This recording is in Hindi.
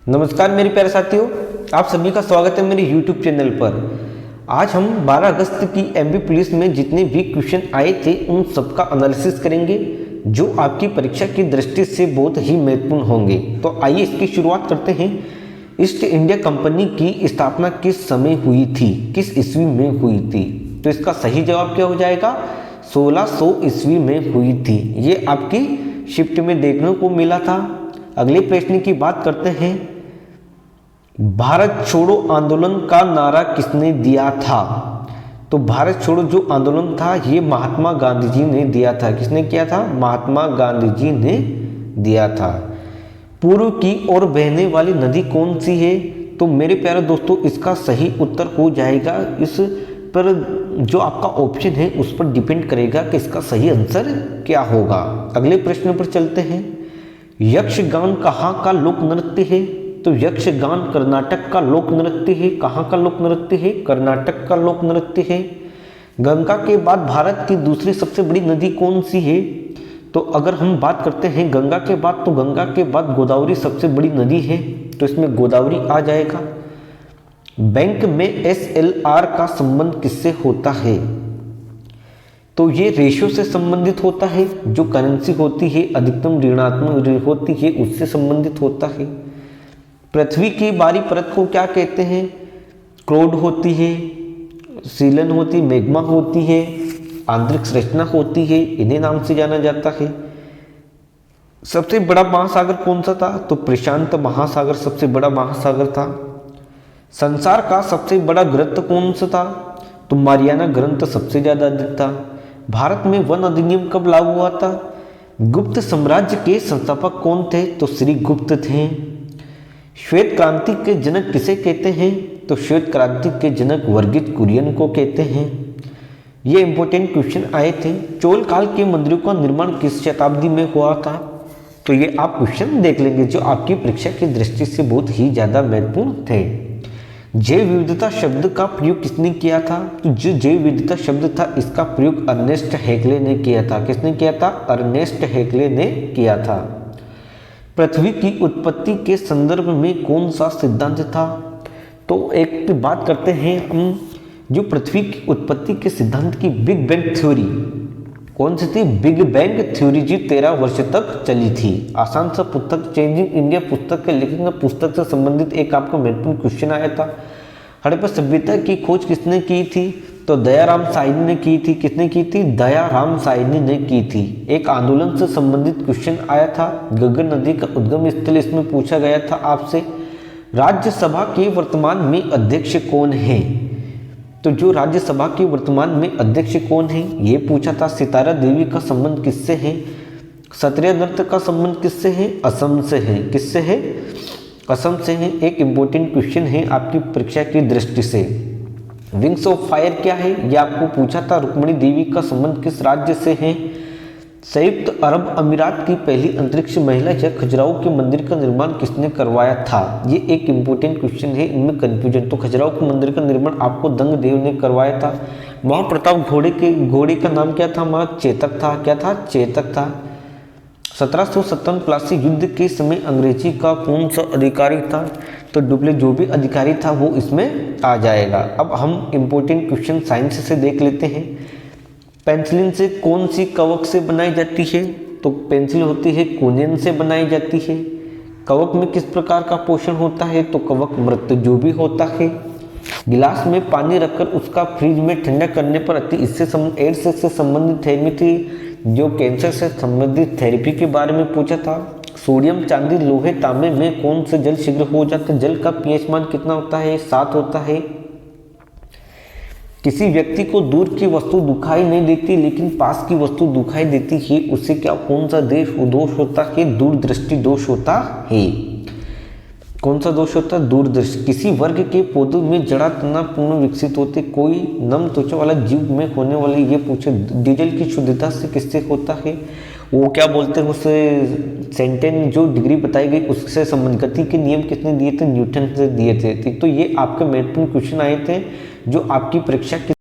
नमस्कार मेरे प्यारे साथियों, आप सभी का स्वागत है मेरे YouTube चैनल पर। आज हम 12 अगस्त की एमपी पुलिस में जितने भी क्वेश्चन आए थे उन सबका एनालिसिस करेंगे जो आपकी परीक्षा की दृष्टि से बहुत ही महत्वपूर्ण होंगे। तो आइए इसकी शुरुआत करते हैं। ईस्ट इंडिया कंपनी की स्थापना किस समय हुई थी, किस ईस्वी में हुई थी? तो इसका सही जवाब क्या हो जाएगा? 1600 ईस्वी में हुई थी। ये आपकी शिफ्ट में देखने को मिला था। अगले प्रश्न की बात करते हैं। भारत छोड़ो आंदोलन का नारा किसने दिया था? तो भारत छोड़ो जो आंदोलन था ये महात्मा गांधी जी ने दिया था। किसने किया था? महात्मा गांधी जी ने दिया था। पूर्व की ओर बहने वाली नदी कौन सी है? तो मेरे प्यारे दोस्तों इसका सही उत्तर हो जाएगा, इस पर जो आपका ऑप्शन है उस पर डिपेंड करेगा कि इसका सही आंसर क्या होगा। अगले प्रश्न पर चलते हैं। यक्षगान कहाँ का लोक नृत्य है? तो यक्षगान कर्नाटक का लोक नृत्य है। कहाँ का लोक नृत्य है? कर्नाटक का लोक नृत्य है। गंगा के बाद भारत की दूसरी सबसे बड़ी नदी कौन सी है? तो अगर हम बात करते हैं गंगा के बाद, तो गंगा के बाद गोदावरी सबसे बड़ी नदी है, तो इसमें गोदावरी आ जाएगा। बैंक में एसएलआर का संबंध किससे होता है? तो ये रेशियो से संबंधित होता है। जो करेंसी होती है अधिकतम ऋणात्मक होती है उससे संबंधित होता है। पृथ्वी की बाहरी परत को क्या कहते हैं? क्रोड होती है, सीलन होती, मैग्मा होती है, आंतरिक संरचना होती है, इन्हें नाम से जाना जाता है। सबसे बड़ा महासागर कौन सा था? तो प्रशांत महासागर सबसे बड़ा महासागर था। संसार का सबसे बड़ा ग्रंथ कौन सा था? तो मारियाना ग्रंथ सबसे ज्यादा अधिक था। भारत में वन अधिनियम कब लागू हुआ था? गुप्त साम्राज्य के संस्थापक कौन थे? तो श्री गुप्त थे। श्वेत क्रांति के जनक किसे कहते हैं? तो श्वेत क्रांति के जनक वर्गीज कुरियन को कहते हैं। ये इंपॉर्टेंट क्वेश्चन आए थे। चोल काल के मंदिरों का निर्माण किस शताब्दी में हुआ था? तो ये आप क्वेश्चन देख लेंगे जो आपकी परीक्षा की दृष्टि से बहुत ही ज्यादा महत्वपूर्ण थे। जैव विविधता शब्द का प्रयोग किसने किया था? तो जो जैव विविधता शब्द था इसका प्रयोग अर्नेस्ट हैक्ले ने किया था। किसने किया था? अर्नेस्ट हैक्ले ने किया था। पृथ्वी की उत्पत्ति के संदर्भ में कौन सा सिद्धांत था? तो एक बात करते हैं हम, जो पृथ्वी की उत्पत्ति के सिद्धांत की बिग बैंग थ्योरी कौन सी थी? बिग बैंग थ्योरी जी 13 वर्ष तक चली थी। आसान सा पुस्तक चेंजिंग इंडिया पुस्तक के लेखक ने पुस्तक से संबंधित एक आपका महत्वपूर्ण क्वेश्चन आया था। हड़प्पा सभ्यता की खोज किसने की थी? तो दयाराम साहनी ने की थी। किसने की थी? दयाराम साहनी ने की थी। एक आंदोलन से संबंधित क्वेश्चन आया था। गगन नदी का उद्गम स्थल इसमें पूछा गया था आपसे। राज्यसभा के वर्तमान में अध्यक्ष कौन है? तो जो राज्यसभा के वर्तमान में अध्यक्ष कौन है ये पूछा था। सितारा देवी का संबंध किससे है? क्षत्रिय नृत्य का संबंध किससे है? असम से है। किससे है? असम से है। एक इंपॉर्टेंट क्वेश्चन है आपकी परीक्षा की दृष्टि से। विंग्स ऑफ फायर क्या है ये आपको पूछा था। रुक्मिणी देवी का संबंध किस राज्य से है? संयुक्त अरब अमीरात की पहली अंतरिक्ष महिला या खजुराहो के मंदिर का निर्माण किसने करवाया था? ये एक इंपॉर्टेंट क्वेश्चन है, इनमें कंफ्यूजन। तो खजुराहो के मंदिर का निर्माण आपको दंग देव ने करवाया था। महाप्रताप घोड़े का नाम क्या था? चेतक था। क्या था? चेतक था। 1757 प्लासी युद्ध के समय अंग्रेजी का कौन सा अधिकारी था? तो डुप्ले जो भी अधिकारी था वो इसमें आ जाएगा। अब हम इंपॉर्टेंट क्वेश्चन साइंस से देख लेते हैं। पेंसिलिन से कौन सी कवक से बनाई जाती है? तो पेंसिल होती है कोनियन से बनाई जाती है। कवक में किस प्रकार का पोषण होता है? तो कवक मृत जो भी होता है। गिलास में पानी रखकर उसका फ्रिज में ठंडा करने पर एड्स से संबंधित थेरेपी, जो कैंसर से संबंधित थेरेपी के बारे में पूछा था। सोडियम, चांदी, लोहे, तांबे में कौन से जल शीघ्र हो जाते हैं? जल का पीएच मान कितना होता है? 7 होता है। किसी व्यक्ति को दूर की वस्तु दिखाई नहीं देती लेकिन पास की वस्तु दिखाई देती है, उससे क्या कौन सा दोष होता है? दूरदृष्टि दोष होता है। कौन सा दोष होता है? दूरदृष्टि। किसी वर्ग के पौधों में जड़ा तना पूर्ण विकसित होते, कोई नम त्वचा वाला जीव में होने वाले ये पूछे। डीजल की शुद्धता से किससे होता है? वो क्या बोलते हैं उसे, सेंटेन जो डिग्री बताई गई उससे संबंध। गति के नियम किसने दिए थे? न्यूटन से दिए थे। तो ये आपके महत्वपूर्ण क्वेश्चन आए थे जो आपकी परीक्षा